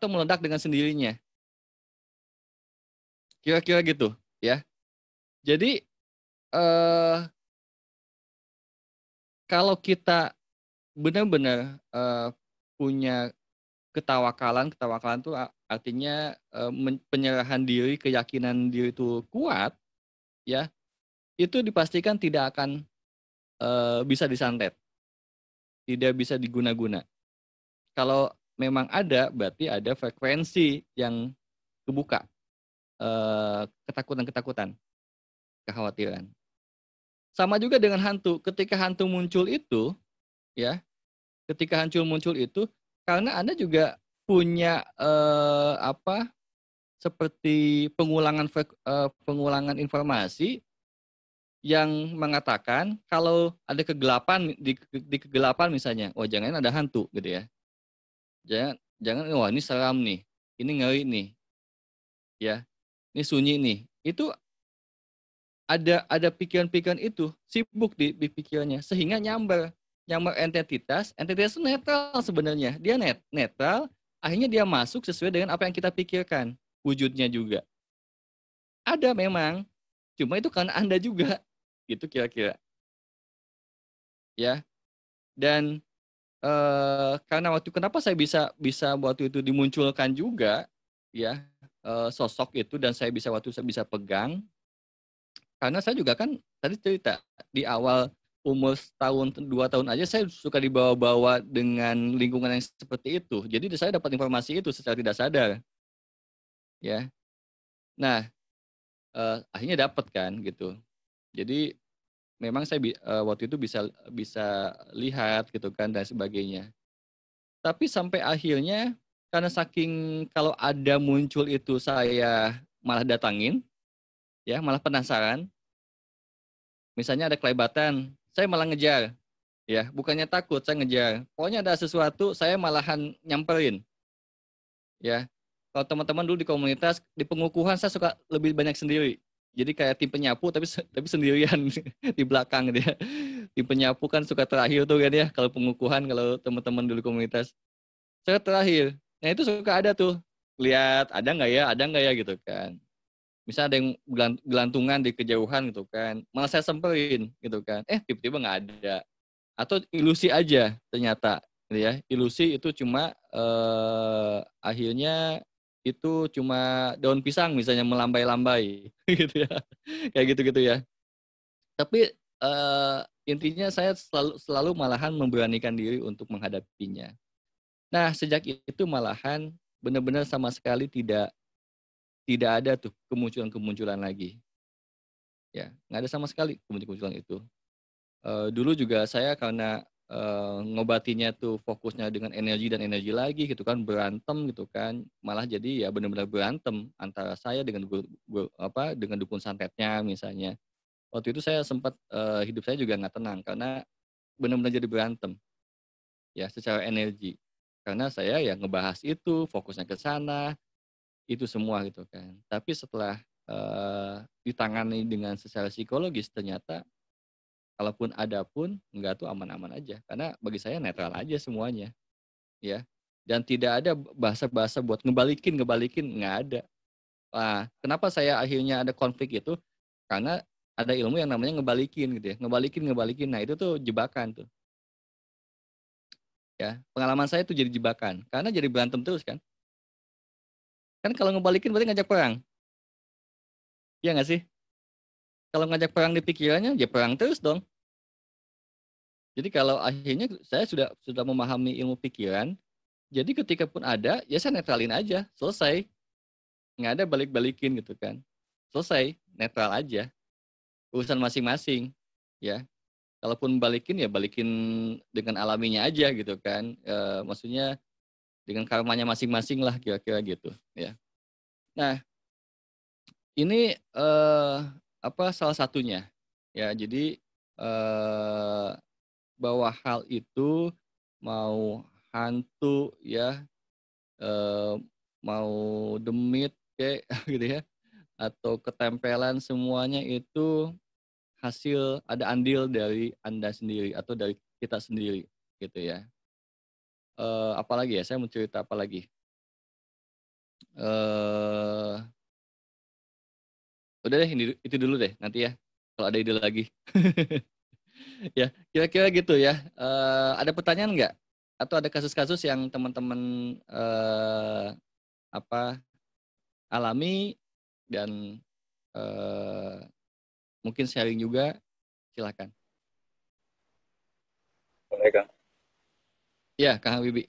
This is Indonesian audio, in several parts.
atau meledak dengan sendirinya. Kira-kira gitu, ya. Jadi, eee, kalau kita benar-benar, punya ketawakalan tuh artinya, penyerahan diri, keyakinan diri itu kuat, ya, itu dipastikan tidak akan, bisa disantet, tidak bisa diguna-guna. Kalau memang ada, berarti ada frekuensi yang kebuka, ketakutan-ketakutan, kekhawatiran. Sama juga dengan hantu, ketika hantu muncul itu, ya, ketika hantu muncul itu, karena Anda juga punya, seperti pengulangan informasi yang mengatakan kalau ada kegelapan di kegelapan misalnya, "Oh, jangan ada hantu," gitu ya. Jangan jangan, "Wah, ini seram nih, ini ngeri nih, ya, ini sunyi nih." Itu ada pikiran-pikiran itu sibuk di pikirannya sehingga nyamber nyamber entitas itu netral sebenarnya. Dia netral, akhirnya dia masuk sesuai dengan apa yang kita pikirkan, wujudnya juga. Ada memang, cuma itu karena Anda juga, gitu kira-kira, ya. Dan, karena kenapa saya bisa bisa waktu itu dimunculkan juga, ya, sosok itu dan saya bisa waktu saya bisa pegang, karena saya juga kan tadi cerita, di awal umur setahun, 2 tahun aja saya suka dibawa-bawa dengan lingkungan yang seperti itu. Jadi saya dapat informasi itu secara tidak sadar, ya. Nah, akhirnya dapat kan, gitu. Jadi memang saya waktu itu bisa bisa lihat gitu kan dan sebagainya. Tapi sampai akhirnya karena saking kalau ada muncul itu saya malah datangin, ya, malah penasaran. Misalnya ada kelebatan, saya malah ngejar, ya, bukannya takut, saya ngejar. Pokoknya ada sesuatu saya malahan nyamperin, ya. Kalau teman-teman dulu di komunitas, di pengukuhan saya suka lebih banyak sendiri. Jadi kayak tim penyapu tapi sendirian di belakang gitu ya. Tim penyapu kan suka terakhir tuh kan ya, kalau pengukuhan kalau teman-teman dulu komunitas. Saya terakhir. Nah itu suka ada tuh, lihat ada nggak ya gitu kan. Misalnya ada yang gelantungan di kejauhan gitu kan, malah saya samperin gitu kan, tiba-tiba nggak ada. Atau ilusi aja ternyata, gitu ya. Ilusi itu cuma, akhirnya itu cuma daun pisang misalnya melambai-lambai gitu ya, kayak gitu-gitu ya. Tapi, intinya saya selalu selalu malahan memberanikan diri untuk menghadapinya. Nah, sejak itu malahan benar-benar sama sekali tidak ada tuh kemunculan-kemunculan lagi, ya, nggak ada sama sekali kemunculan itu. Dulu juga saya karena, ngobatinya tuh fokusnya dengan energi dan energi lagi gitu kan, berantem gitu kan, malah jadi ya benar-benar berantem antara saya dengan dengan dukun santetnya misalnya. Waktu itu saya sempat, hidup saya juga nggak tenang karena benar-benar jadi berantem, ya secara energi. Karena saya ya ngebahas itu, fokusnya ke sana, itu semua gitu kan. Tapi setelah, ditangani dengan secara psikologis ternyata kalaupun ada pun, enggak tuh aman-aman aja, karena bagi saya netral aja semuanya, ya. Dan tidak ada bahasa-bahasa buat ngebalikin ngebalikin, nggak ada. Nah, kenapa saya akhirnya ada konflik itu, karena ada ilmu yang namanya ngebalikin gitu ya, ngebalikin ngebalikin. Nah itu tuh jebakan tuh, ya. Pengalaman saya tuh jadi jebakan, karena jadi berantem terus kan. Kan kalau ngebalikin berarti ngajak perang, iya nggak sih? Kalau ngajak perang di pikirannya, ya perang terus dong. Jadi kalau akhirnya saya sudah memahami ilmu pikiran, jadi ketika pun ada, ya saya netralin aja, selesai. Nggak ada balik-balikin gitu kan. Selesai, netral aja, urusan masing-masing, ya. Kalaupun balikin, ya balikin dengan alaminya aja gitu kan, maksudnya dengan karmanya masing-masing lah kira-kira gitu, ya. Nah, ini, salah satunya, ya. Jadi, eee, bahwa hal itu mau hantu ya, eee, mau demit kek gitu ya, atau ketempelan semuanya itu hasil ada andil dari Anda sendiri atau dari kita sendiri gitu ya. Apalagi ya, saya mau cerita apa lagi? eh udah deh, itu dulu deh nanti ya. Kalau ada ide lagi. Ya, kira-kira gitu ya. Ada pertanyaan nggak? Atau ada kasus-kasus yang teman-teman apa alami dan eh, mungkin sharing juga, silakan. Boleh, Kang. Ya, Kang Habibie.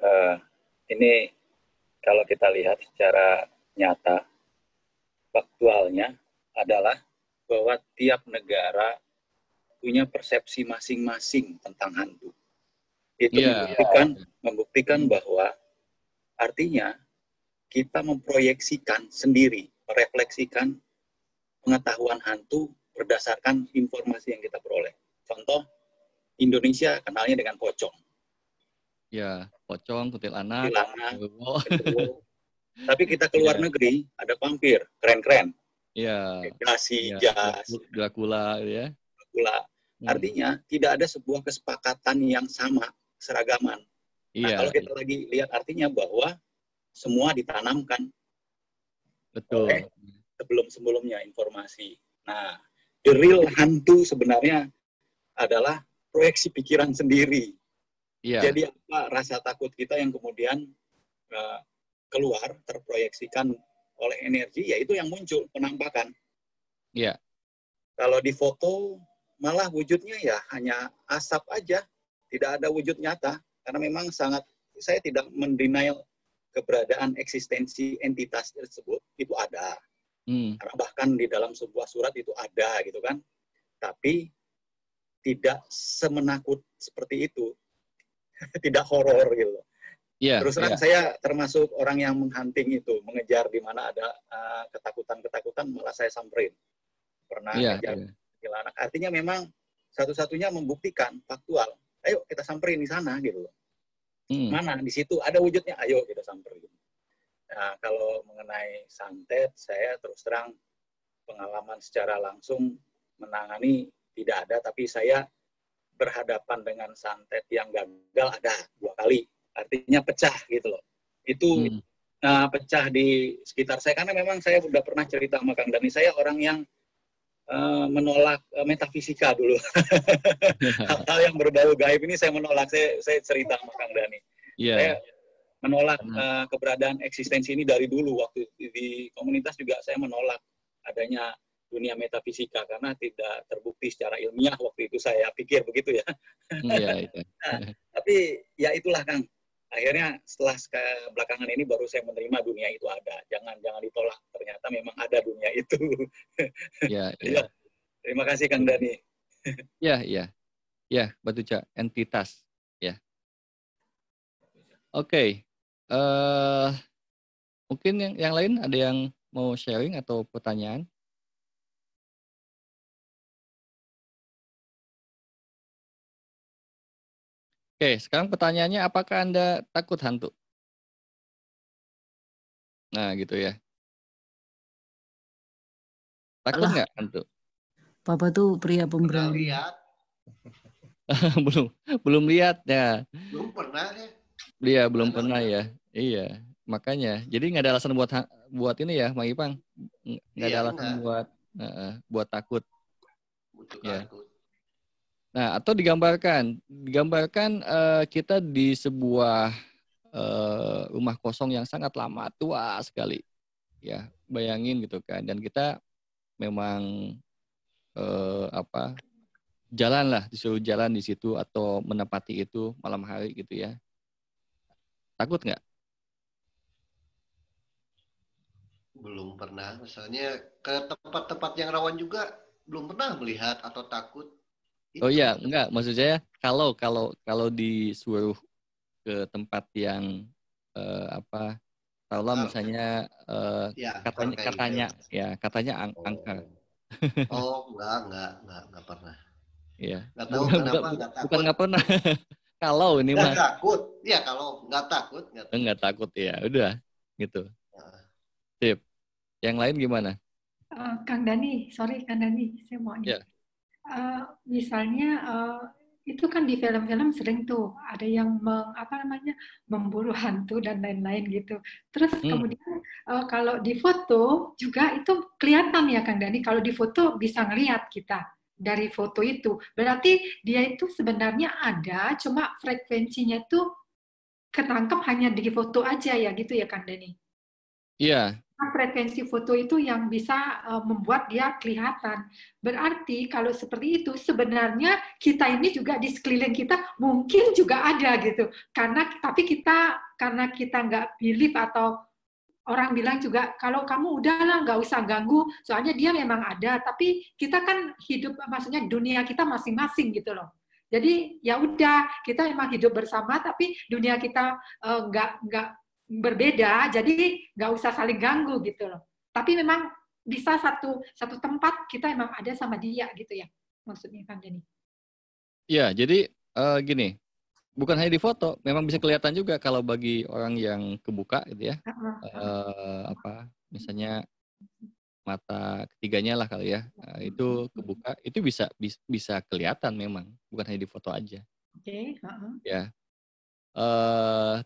Eh, ini kalau kita lihat secara nyata, faktualnya adalah bahwa tiap negara punya persepsi masing-masing tentang hantu. Itu Iya. membuktikan bahwa artinya kita memproyeksikan sendiri, merefleksikan pengetahuan hantu berdasarkan informasi yang kita peroleh. Contoh, Indonesia kenalnya dengan pocong. Ya, pocong, kuntilanak, Kuntilanak, genderuwo. genderuwo. Tapi kita keluar negeri, ada vampir, keren-keren. Iya. Dasi, Iya, jas, Dracula ya. gula. Artinya tidak ada sebuah kesepakatan yang sama, seragaman. Nah, Iya, kalau kita lagi lihat artinya bahwa semua ditanamkan oleh betul. sebelum-sebelumnya informasi. Nah, the real hantu sebenarnya adalah proyeksi pikiran sendiri. Iya, Jadi apa rasa takut kita yang kemudian keluar, terproyeksikan oleh energi, yaitu yang muncul, penampakan. iya. Kalau di foto, malah wujudnya ya hanya asap aja, tidak ada wujud nyata, karena memang saya tidak mendenial keberadaan eksistensi entitas tersebut, itu ada. Karena bahkan di dalam sebuah surat itu ada gitu kan. Tapi tidak semenakut seperti itu. Tidak horor gitu. Iya, Terus terang saya termasuk orang yang menghunting itu, mengejar di mana ada ketakutan-ketakutan, malah saya samperin. Pernah ngejar kuntilanak. Artinya memang satu-satunya membuktikan faktual. Ayo kita samperin di sana gitu. Mana di situ ada wujudnya, ayo kita samperin. Nah, kalau mengenai santet, saya terus terang pengalaman secara langsung menangani tidak ada, tapi saya berhadapan dengan santet yang gagal ada 2 kali. Artinya pecah gitu loh. Itu pecah di sekitar saya, karena memang saya sudah pernah cerita sama Kang Dani, saya orang yang menolak metafisika dulu. Hal-hal yang berbau gaib ini saya menolak. Saya cerita sama Kang Dani. Saya menolak keberadaan eksistensi ini dari dulu. Waktu di komunitas juga saya menolak adanya dunia metafisika karena tidak terbukti secara ilmiah waktu itu, saya pikir begitu ya. Tapi ya itulah Kang. Akhirnya setelah belakangan ini baru saya menerima dunia itu ada. Jangan ditolak. Ternyata memang ada dunia itu. Iya. Terima kasih Kang Dani. Iya. Ya, Batu Cak, entitas. Ya. Oke. Mungkin yang lain ada yang mau sharing atau pertanyaan? Oke, sekarang pertanyaannya, apakah Anda takut hantu? Nah, gitu ya. Takut nggak hantu? Papa tuh pria pemberani. belum lihat ya. Belum pernah ya. Dia belum pernah ya. Iya, makanya. Jadi nggak ada alasan buat ini ya, Mang Ipang. Nggak ada alasan buat takut. Ya. Nah, atau digambarkan kita di sebuah rumah kosong yang sangat lama, tua sekali. Ya, bayangin gitu kan. Dan kita memang jalan lah, disuruh jalan di situ atau menempati itu malam hari gitu ya. Takut nggak? Belum pernah. Misalnya ke tempat-tempat yang rawan juga belum pernah melihat atau takut. Oh iya, enggak. Maksud saya kalau disuruh ke tempat yang tahulah misalnya katanya angker. Oh, enggak pernah. Iya. Enggak tahu kenapa enggak takut. Bukan enggak pernah. Kalau ini mah. Enggak takut. Ya kalau enggak takut. Enggak takut ya. Udah gitu. Sip. Yang lain gimana? Kang Dani, sorry Kang Dani, saya mau Yeah. misalnya itu kan di film-film sering tuh ada yang memburu hantu dan lain-lain gitu. Terus kemudian kalau di foto juga itu kelihatan ya Kang Dani, kalau di foto bisa ngelihat kita dari foto itu. Berarti dia itu sebenarnya ada, cuma frekuensinya itu ketangkep hanya di foto aja ya gitu ya Kang Dani. Iya. Frekuensi foto itu yang bisa membuat dia kelihatan. Berarti kalau seperti itu sebenarnya kita ini juga di sekeliling kita mungkin juga ada gitu. Tapi karena kita nggak believe atau orang bilang juga kalau kamu udahlah nggak usah ganggu, soalnya dia memang ada. Tapi kita kan hidup, maksudnya dunia kita masing-masing gitu loh. Jadi ya udah kita memang hidup bersama, tapi dunia kita nggak berbeda, jadi nggak usah saling ganggu gitu loh. Tapi memang bisa satu tempat kita emang ada sama dia gitu ya, maksudnya Kang Dani. Iya, jadi gini, bukan hanya di foto, memang bisa kelihatan juga kalau bagi orang yang kebuka gitu ya, misalnya mata ketiganya lah kali ya, itu kebuka, itu bisa kelihatan memang, bukan hanya di foto aja. Oke. Ya.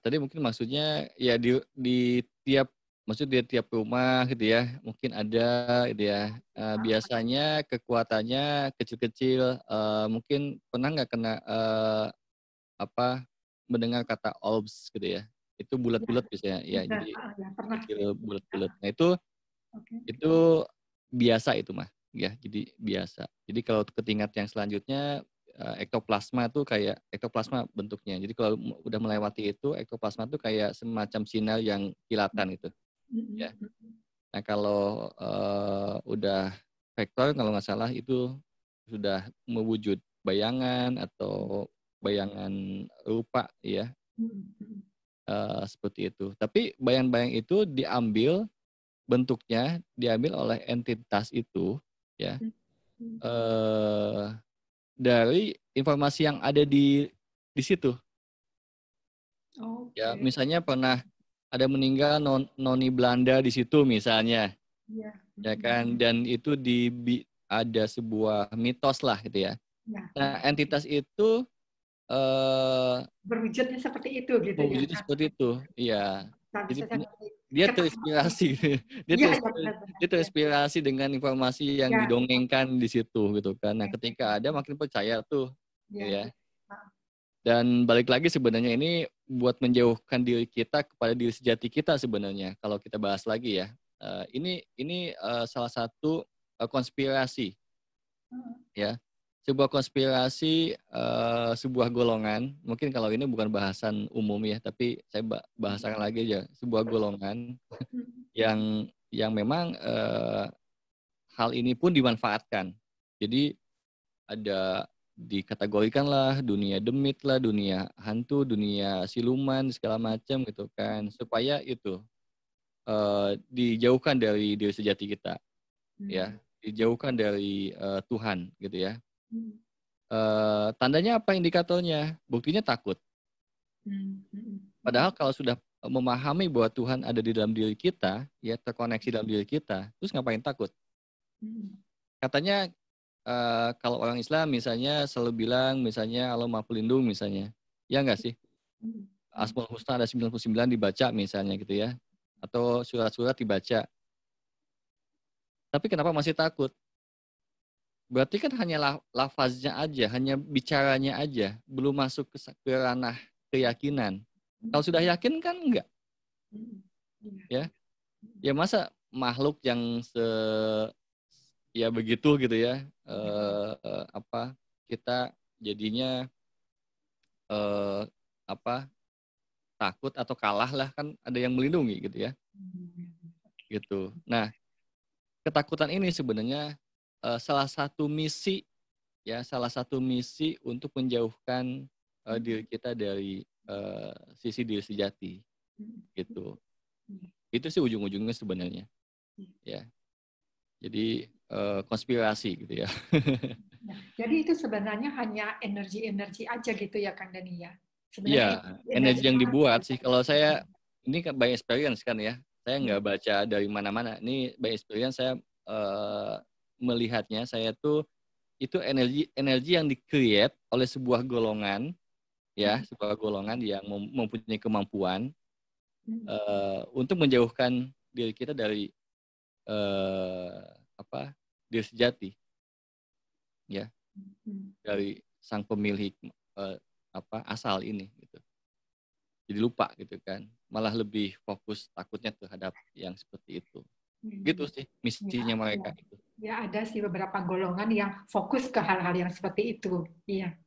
Tadi mungkin maksudnya ya di tiap rumah gitu ya, mungkin ada gitu ya. Biasanya kekuatannya kecil-kecil. Mungkin pernah nggak kena mendengar kata orbs gitu ya? Itu bulat-bulat biasanya ya. Jadi kecil bulat-bulat. Nah itu biasa itu mah ya. Jadi biasa. Jadi kalau ke tingkat yang selanjutnya ektoplasma tuh kayak ektoplasma bentuknya. Jadi kalau udah melewati itu, ektoplasma tuh kayak semacam sinar yang kilatan itu. Ya. Nah kalau udah vektor kalau nggak salah itu sudah mewujud bayangan atau bayangan rupa ya. Seperti itu. Tapi bayang-bayang itu bentuknya diambil oleh entitas itu ya. Dari informasi yang ada di situ. Ya, misalnya pernah ada meninggal noni Belanda di situ misalnya. Ya kan, dan itu ada sebuah mitos lah gitu ya. Nah, entitas itu berwujudnya seperti itu gitu ya. Berwujudnya seperti itu. Iya. Jadi dia terinspirasi. Dia terinspirasi dengan informasi yang didongengkan di situ gitu kan. Nah, ketika ada makin percaya tuh ya. Dan balik lagi sebenarnya ini buat menjauhkan diri kita kepada diri sejati kita sebenarnya. Kalau kita bahas lagi ya. Ini salah satu konspirasi. Ya. Sebuah konspirasi, sebuah golongan, mungkin kalau ini bukan bahasan umum ya, tapi saya bahasakan lagi aja, sebuah golongan yang memang hal ini pun dimanfaatkan. Jadi ada dikategorikan lah dunia demit lah, dunia hantu, dunia siluman segala macam gitu kan, supaya itu dijauhkan dari diri sejati kita, ya, dijauhkan dari Tuhan gitu ya. Tandanya apa indikatornya? Buktinya takut. Padahal kalau sudah memahami bahwa Tuhan ada di dalam diri kita, ya terkoneksi dalam diri kita, terus ngapain takut? Katanya kalau orang Islam misalnya selalu bilang misalnya Allah Maha Pelindung misalnya. Ya enggak sih? Asmaul Husna ada 99 dibaca misalnya gitu ya. Atau surat-surat dibaca. Tapi kenapa masih takut? Berarti kan hanya lafaznya aja, hanya bicaranya aja, belum masuk ke ranah keyakinan. Kalau sudah yakin kan enggak. Ya. Ya masa makhluk yang ya begitu gitu ya. Kita jadinya takut atau kalah lah, kan ada yang melindungi gitu ya. Gitu. Nah, ketakutan ini sebenarnya salah satu misi untuk menjauhkan diri kita dari sisi diri sejati gitu. Itu sih ujung-ujungnya sebenarnya ya. Jadi konspirasi gitu ya. Jadi itu sebenarnya hanya energi aja gitu ya Kang Dani ya. Iya, energi yang dibuat sih. Kalau saya ini kan by experience kan ya. Saya nggak baca dari mana-mana. Ini by experience saya melihatnya, saya tuh itu energi yang di-create oleh sebuah golongan, ya, sebuah golongan yang mempunyai kemampuan untuk menjauhkan diri kita dari diri sejati, ya, dari sang pemilik asal ini, gitu. Jadi lupa gitu kan, malah lebih fokus takutnya terhadap yang seperti itu. Gitu sih misinya mereka itu. Ya, ada sih beberapa golongan yang fokus ke hal-hal yang seperti itu. Iya.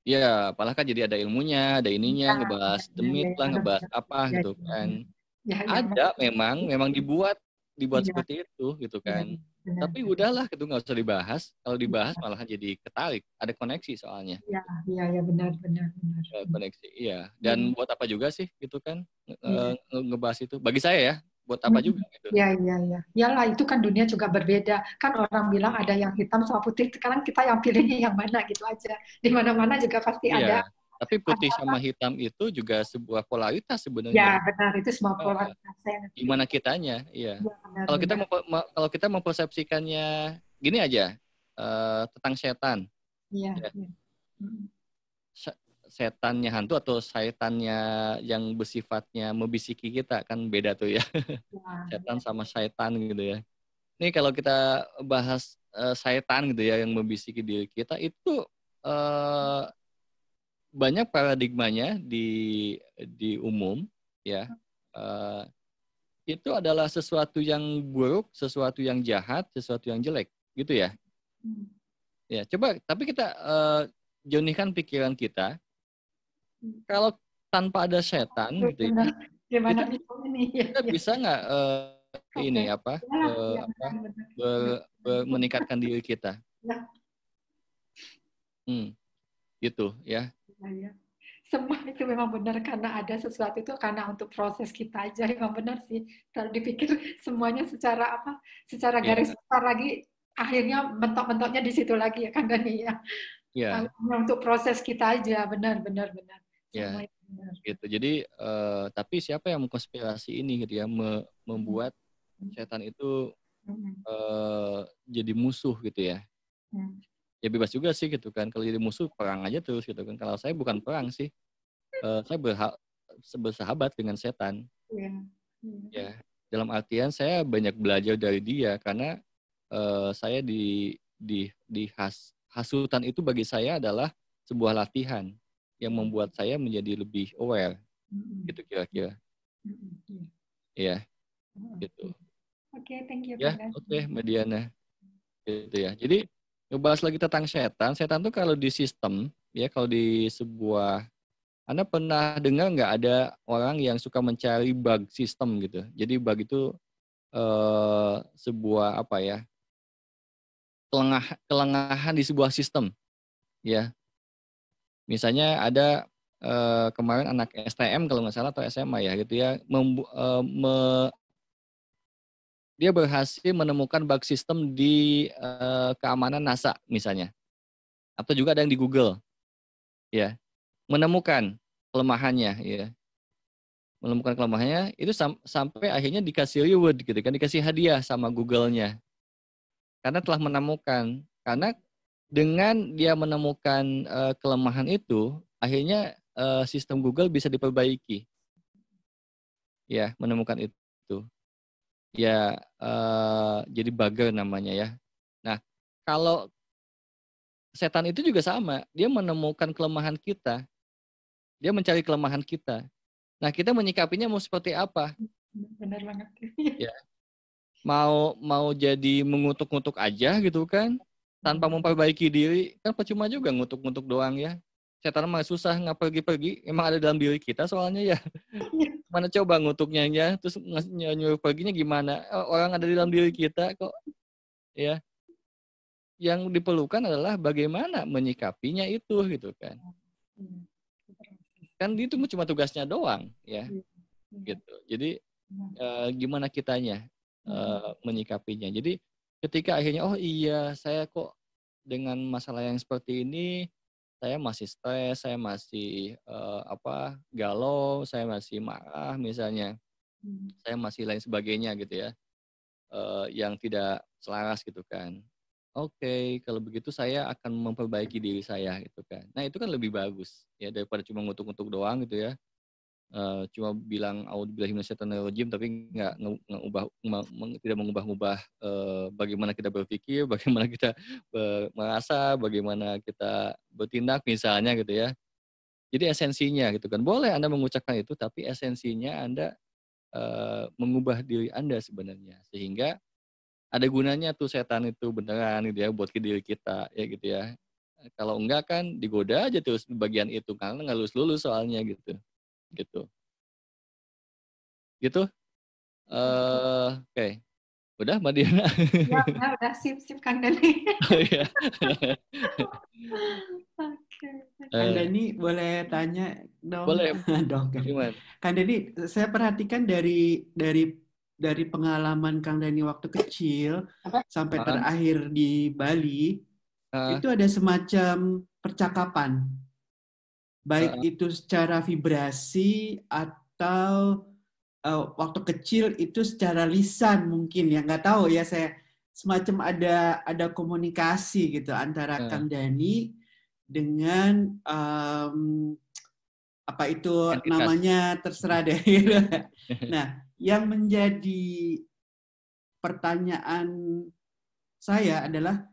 Iya, apalagi kan jadi ada ilmunya, ada ininya, ngebahas demit lah, ngebahas apa gitu kan. Ada memang dibuat seperti itu gitu kan. Tapi udahlah, itu nggak usah dibahas. Kalau dibahas malah jadi ketarik. Ada koneksi soalnya. Iya, benar. Koneksi, iya. Dan buat apa juga sih gitu kan ngebahas itu? Bagi saya ya, buat apa juga gitu. Iya. Iyalah, itu kan dunia juga berbeda. Kan orang bilang ada yang hitam sama putih. Sekarang kita yang pilihnya yang mana gitu aja. Di mana-mana juga pasti ada. Tapi putih sama hitam itu juga sebuah polaritas sebenarnya. Ya, benar, itu semua polaritas. Gimana kitanya, iya. Ya, kalau kita mempersepsikannya gini aja, tentang setan. Iya. Ya. Setannya hantu atau syaitannya yang bersifatnya membisiki kita, kan beda tuh ya. Setan sama syaitan gitu ya. Ini kalau kita bahas syaitan gitu ya yang membisiki diri kita, itu banyak paradigmanya di umum ya. Itu adalah sesuatu yang buruk, sesuatu yang jahat, sesuatu yang jelek, gitu ya. Ya, coba tapi kita jernihkan pikiran kita. Kalau tanpa ada setan gitu ya. Gimana kita bisa nggak meningkatkan diri kita? Gitu ya. Semua itu memang benar, karena ada sesuatu itu karena untuk proses kita aja. Memang benar sih. Kalau dipikir semuanya secara garis besar lagi, akhirnya mentok-mentoknya di situ lagi ya kan Dani ya. Untuk proses kita aja, benar. Ya, gitu. Jadi tapi siapa yang mengkonspirasi ini gitu ya, membuat setan itu jadi musuh gitu ya. Ya bebas juga sih gitu kan, kalau jadi musuh perang aja terus gitu kan. Kalau saya bukan perang sih, saya bersahabat dengan setan. Ya, dalam artian saya banyak belajar dari dia, karena saya hasutan itu bagi saya adalah sebuah latihan yang membuat saya menjadi lebih aware, gitu kira-kira. Ya, gitu. Oke, thank you. Ya, oke, Mbak Diana. Gitu ya. Jadi ngebahas lagi tentang setan. Setan tuh kalau di sistem, ya kalau di sebuah, Anda pernah dengar nggak ada orang yang suka mencari bug sistem gitu? Jadi bug itu sebuah kelengahan di sebuah sistem, ya. Misalnya ada kemarin anak STM kalau nggak salah atau SMA ya gitu ya, dia berhasil menemukan bug sistem di keamanan NASA misalnya, atau juga ada yang di Google, ya, menemukan kelemahannya, ya, itu sampai akhirnya dikasih reward gitu kan, dikasih hadiah sama Google-nya, karena telah menemukan. Karena dengan dia menemukan kelemahan itu, akhirnya sistem Google bisa diperbaiki, ya, menemukan itu. Ya, jadi bugger namanya ya. Nah, kalau setan itu juga sama, dia menemukan kelemahan kita, dia mencari kelemahan kita. Nah, kita menyikapinya mau seperti apa? Benar banget. Ya, mau jadi mengutuk-ngutuk aja gitu kan, tanpa memperbaiki diri, kan percuma juga ngutuk-ngutuk doang ya. Setan mah susah nggak pergi-pergi, emang ada dalam diri kita soalnya ya. Mana coba ngutuknya ya, terus nyuruh perginya gimana? Orang ada di dalam diri kita kok, ya. Yang diperlukan adalah bagaimana menyikapinya itu gitu kan. Kan itu cuma tugasnya doang ya, gitu. Jadi gimana kitanya menyikapinya. Jadi ketika akhirnya oh iya saya kok dengan masalah yang seperti ini saya masih stres, saya masih galau, saya masih marah misalnya, saya masih lain sebagainya gitu ya, yang tidak selaras gitu kan. Oke, kalau begitu saya akan memperbaiki diri saya gitu kan. Nah itu kan lebih bagus ya daripada cuma ngutuk-ngutuk doang gitu ya. Cuma bilang auzubillahi minasyaitonirrajim tapi nggak tidak mengubah-ubah bagaimana kita berpikir, bagaimana kita merasa, bagaimana kita bertindak misalnya gitu ya. Jadi esensinya gitu kan. Boleh Anda mengucapkan itu tapi esensinya Anda mengubah diri Anda sebenarnya sehingga ada gunanya tuh setan itu beneran gitu ya buat ke diri kita ya gitu ya. Kalau enggak kan digoda aja terus di bagian itu karena nggak lulus-lulus soalnya gitu. Gitu. Gitu. Oke. Udah Mbak Diana? Ya, udah sip Kang Dani. Oh iya. Oke. Kang Dani boleh tanya dong? Boleh. Dong. Gimana? Kang Dani, saya perhatikan dari pengalaman Kang Dani waktu kecil sampai terakhir di Bali, itu ada semacam percakapan. Baik itu secara vibrasi atau waktu kecil itu secara lisan mungkin ya, nggak tahu ya, saya semacam ada komunikasi gitu antara Kang Dani dengan apa itu entitas. Namanya terserah deh. Nah, yang menjadi pertanyaan saya adalah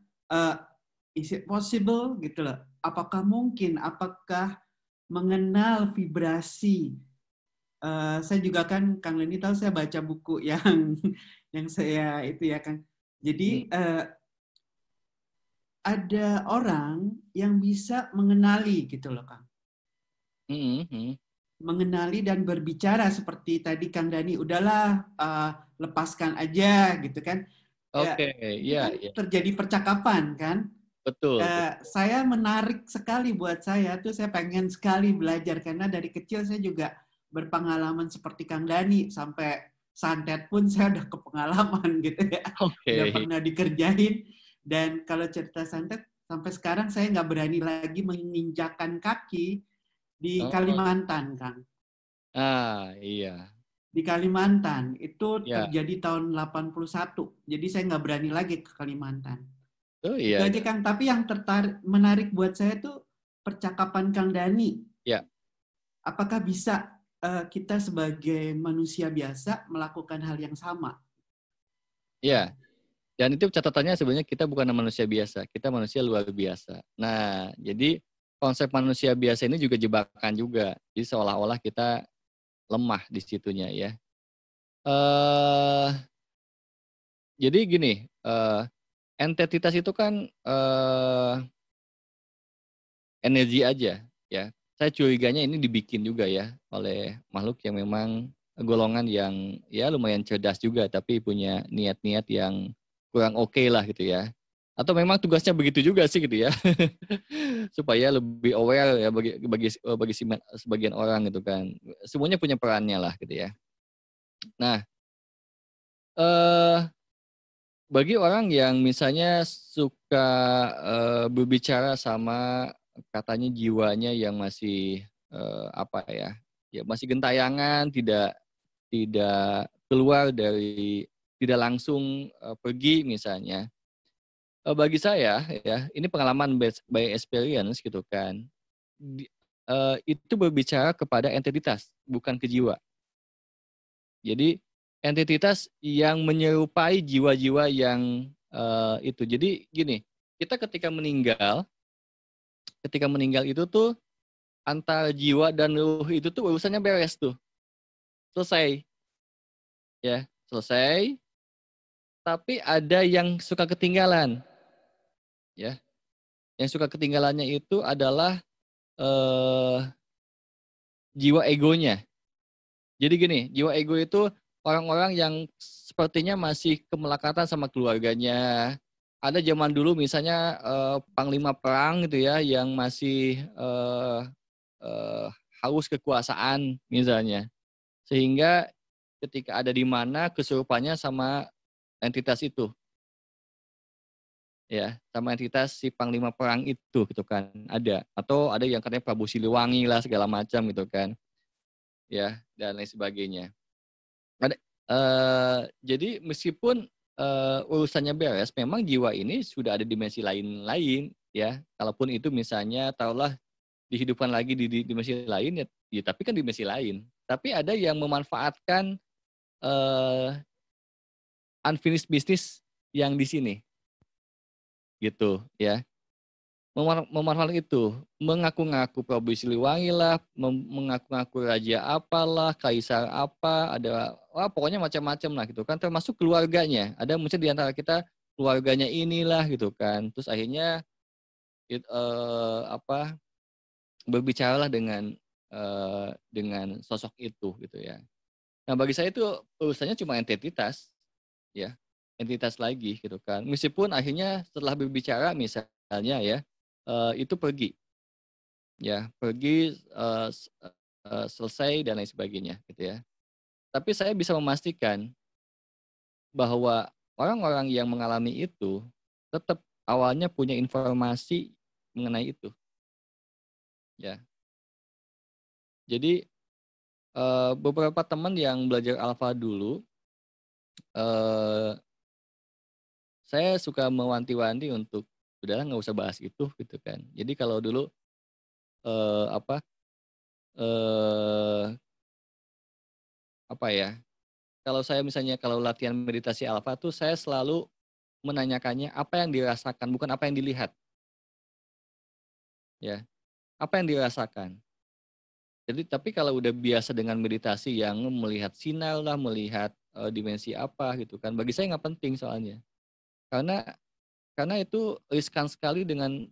is it possible gitu loh. Apakah mungkin? Apakah mengenal vibrasi? Saya juga kan Kang Leni tahu saya baca buku yang saya itu ya Kang. Jadi ada orang yang bisa mengenali gitu loh Kang. Mengenali dan berbicara seperti tadi Kang Dani, udahlah lepaskan aja gitu kan. Oke, iya. Terjadi percakapan kan. Betul. Saya menarik sekali buat saya tuh, saya pengen sekali belajar karena dari kecil saya juga berpengalaman seperti Kang Dani, sampai santet pun saya udah kepengalaman gitu ya. Udah pernah dikerjain, dan kalau cerita santet sampai sekarang saya nggak berani lagi menginjakan kaki di Kalimantan, Kang. Iya. Di Kalimantan itu terjadi tahun 81. Jadi saya nggak berani lagi ke Kalimantan. Oh iya. Itu aja Kang. Tapi yang menarik buat saya tuh percakapan Kang Dani. Ya. Apakah bisa kita sebagai manusia biasa melakukan hal yang sama? Iya. Dan itu catatannya sebenarnya kita bukan manusia biasa, kita manusia luar biasa. Nah, jadi konsep manusia biasa ini juga jebakan juga. Jadi seolah-olah kita lemah di situnya ya. Jadi gini, entitas itu kan energi aja ya. Saya curiganya ini dibikin juga ya oleh makhluk yang memang golongan yang ya lumayan cerdas juga, tapi punya niat-niat yang kurang oke lah gitu ya. Atau memang tugasnya begitu juga sih gitu ya. Supaya lebih aware ya bagi sebagian orang gitu kan. Semuanya punya perannya lah gitu ya. Nah, bagi orang yang misalnya suka berbicara sama katanya jiwanya yang masih masih gentayangan, tidak keluar dari, tidak langsung pergi misalnya. Bagi saya ya, ini pengalaman by experience gitu kan. Itu berbicara kepada entitas, bukan ke jiwa. Jadi entitas yang menyerupai jiwa-jiwa yang itu. Jadi gini, kita ketika meninggal itu tuh antara jiwa dan ruh itu tuh urusannya beres tuh. Selesai. Ya, selesai. Tapi ada yang suka ketinggalan. Ya, yang suka ketinggalannya itu adalah jiwa egonya. Jadi gini, jiwa ego itu orang-orang yang sepertinya masih kemelekatan sama keluarganya. Ada zaman dulu misalnya panglima perang gitu ya, yang masih haus kekuasaan misalnya, sehingga ketika ada di mana kesurupannya sama entitas itu. Ya, sama entitas si panglima perang itu gitu kan, ada. Atau ada yang katanya Prabu Siliwangi lah segala macam gitu kan, ya, dan lain sebagainya. Ada, jadi meskipun urusannya beres, memang jiwa ini sudah ada dimensi lain ya. Kalaupun itu misalnya taruhlah dihidupkan lagi di dimensi lain ya tapi kan dimensi lain. Tapi ada yang memanfaatkan unfinished business yang di sini. Gitu ya. Memanfaatkan itu, mengaku-ngaku Prabu Siliwangi lah, mengaku-ngaku raja apalah, kaisar apa, ada pokoknya macam-macam lah gitu kan, termasuk keluarganya. Ada mungkin di antara kita keluarganya inilah gitu kan. Terus akhirnya berbicaralah dengan sosok itu gitu ya. Nah, bagi saya itu urusannya cuma entitas ya, entitas lagi gitu kan. Meskipun akhirnya setelah berbicara misalnya ya itu pergi, selesai dan lain sebagainya, gitu ya. Tapi saya bisa memastikan bahwa orang-orang yang mengalami itu tetap awalnya punya informasi mengenai itu, ya. Jadi beberapa teman yang belajar alfa dulu, saya suka mewanti-wanti untuk udahlah nggak usah bahas itu gitu kan. Jadi kalau dulu kalau saya misalnya kalau latihan meditasi alfa tuh saya selalu menanyakannya apa yang dirasakan, bukan apa yang dilihat. Ya. Apa yang dirasakan. Jadi tapi kalau udah biasa dengan meditasi yang melihat sinar lah, melihat dimensi apa gitu kan. Bagi saya nggak penting soalnya. Karena itu riskan sekali dengan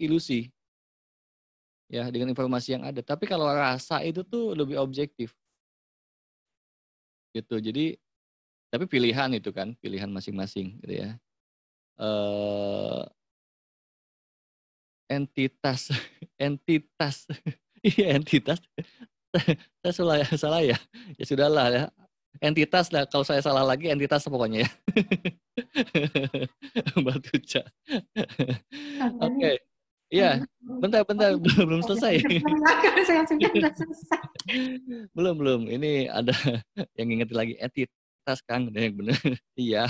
ilusi. Ya, dengan informasi yang ada. Tapi kalau rasa itu tuh lebih objektif. Gitu. Jadi tapi pilihan itu kan, pilihan masing-masing gitu ya. Entitas. Iya, entitas. Saya salah ya. Ya sudahlah ya. Entitas lah, kalau saya salah lagi entitas pokoknya ya. Mbak Tuca. Oke. Iya, bentar belum selesai. Belum. Ini ada yang ingetin lagi entitas Kang, yang benar. Iya.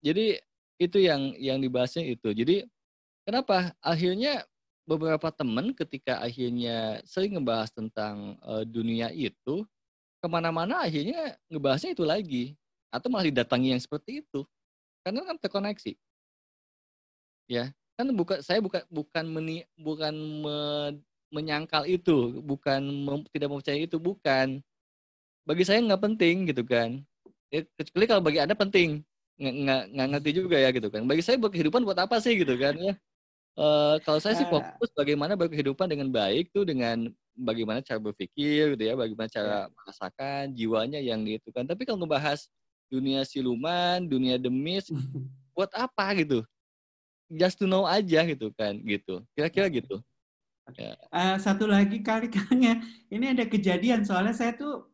Jadi itu yang dibahasnya itu. Jadi kenapa akhirnya beberapa teman ketika akhirnya sering ngebahas tentang dunia itu, kemana-mana akhirnya ngebahasnya itu lagi. Atau malah didatangi yang seperti itu. Karena kan terkoneksi. Ya, kan saya bukan menyangkal itu, tidak percaya itu, bukan. Bagi saya nggak penting gitu kan. Ya, kecuali kalau bagi Anda penting. Nggak ngerti juga ya gitu kan. Bagi saya berkehidupan buat apa sih gitu kan ya. Kalau saya sih fokus bagaimana berkehidupan dengan baik tuh, dengan bagaimana cara berpikir gitu ya, bagaimana cara merasakan jiwanya yang gitu kan. Tapi kalau ngebahas dunia siluman, dunia demis, buat apa gitu? Just to know aja gitu kan, gitu. Kira-kira gitu. Ya. Satu lagi kali Kang ya, ini ada kejadian soalnya saya tuh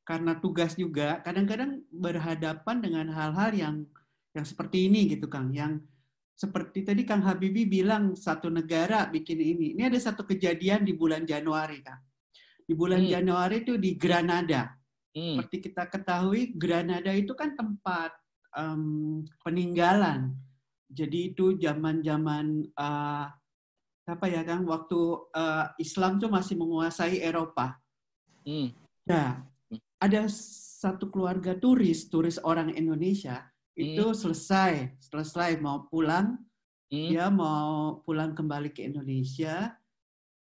karena tugas juga kadang-kadang berhadapan dengan hal-hal yang seperti ini gitu Kang, yang seperti tadi Kang Habibie bilang satu negara bikin ini. Ini ada satu kejadian di bulan Januari, Kang. Di bulan Januari itu di Granada. Seperti kita ketahui, Granada itu kan tempat peninggalan. Jadi itu zaman-zaman apa ya, Kang? Waktu Islam tuh masih menguasai Eropa. Nah, ada satu keluarga turis orang Indonesia. Itu selesai mau pulang, dia mau pulang kembali ke Indonesia,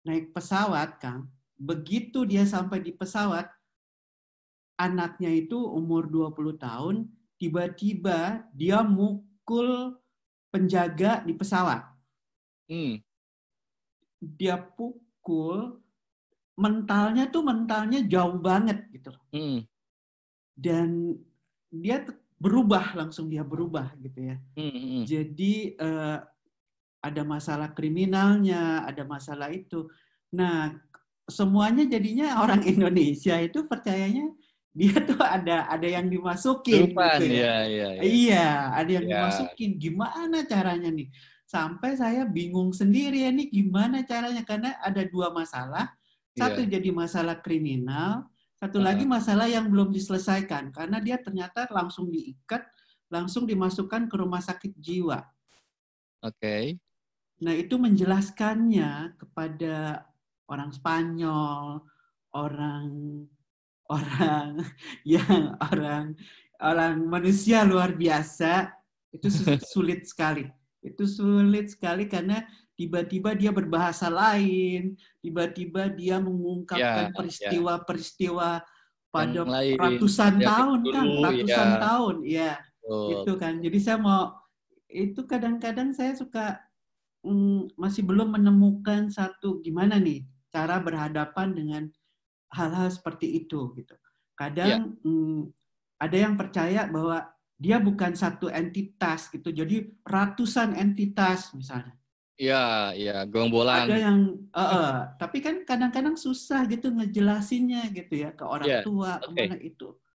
naik pesawat, Kang. Begitu dia sampai di pesawat, anaknya itu umur 20 tahun, tiba-tiba dia mukul penjaga di pesawat. Dia pukul, mentalnya jauh banget gitu. Dan dia langsung dia berubah gitu ya. Jadi ada masalah kriminalnya, ada masalah itu. Nah, semuanya jadinya orang Indonesia itu percayanya dia tuh ada yang dimasukin gitu ya. Iya, ada yang dimasukin. Gimana caranya nih? Sampai saya bingung sendiri ya nih gimana caranya, karena ada dua masalah. Satu jadi masalah kriminal, Satu lagi masalah yang belum diselesaikan karena dia ternyata langsung diikat, langsung dimasukkan ke rumah sakit jiwa. Oke. Nah, itu menjelaskannya kepada orang Spanyol, orang manusia luar biasa, itu sulit sekali. Itu sulit sekali karena tiba-tiba dia berbahasa lain, tiba-tiba dia mengungkapkan peristiwa-peristiwa pada ratusan tahun kan, ratusan tahun, ya, itu kan. Jadi saya mau, itu kadang-kadang saya suka masih belum menemukan satu gimana nih cara berhadapan dengan hal-hal seperti itu gitu. Kadang ada yang percaya bahwa dia bukan satu entitas gitu, jadi ratusan entitas misalnya. Iya, gerombolan. Ada yang, tapi kan kadang-kadang susah gitu ngejelasinnya gitu ya ke orang tua kemana itu.